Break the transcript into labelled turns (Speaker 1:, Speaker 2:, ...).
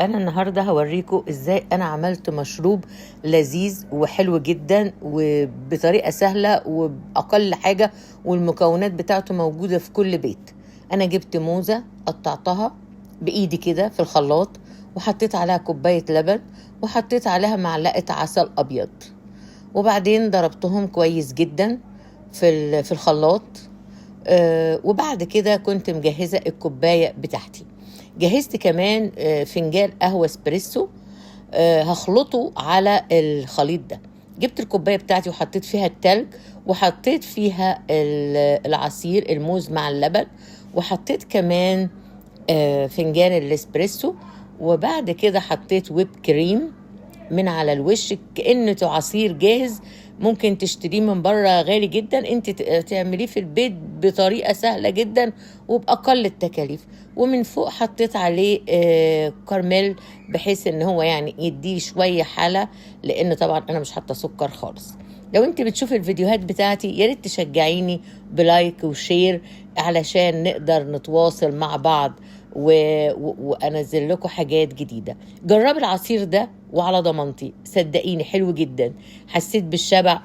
Speaker 1: انا النهارده هوريكم ازاي انا عملت مشروب لذيذ وحلو جدا وبطريقه سهله وباقل حاجه، والمكونات بتاعته موجوده في كل بيت. انا جبت موزه قطعتها بايدي كده في الخلاط، وحطيت عليها كوبايه لبن، وحطيت عليها معلقه عسل ابيض، وبعدين ضربتهم كويس جدا في الخلاط. وبعد كده كنت مجهزة الكوباية بتاعتي. جهزت كمان فنجان قهوة اسبريسو، هخلطه على الخليط ده. جبت الكوباية بتاعتي وحطيت فيها التلج، وحطيت فيها العصير الموز مع اللبن، وحطيت كمان فنجان الاسبريسو، وبعد كده حطيت ويب كريم من على الوش كأنه عصير جاهز. ممكن تشتريه من بره غالي جدا، انت تعمليه في البيت بطريقة سهلة جدا وبأقل التكاليف. ومن فوق حطيت عليه كراميل، بحيث ان هو يعني يديه شوية حلا، لان طبعا انا مش حاطة سكر خالص. لو انت بتشوف الفيديوهات بتاعتي يا ريت تشجعيني بلايك وشير، علشان نقدر نتواصل مع بعض وانزل لكم حاجات جديدة. جرب العصير ده وعلى ضمانتي، صدقيني حلو جدا، حسيت بالشبع.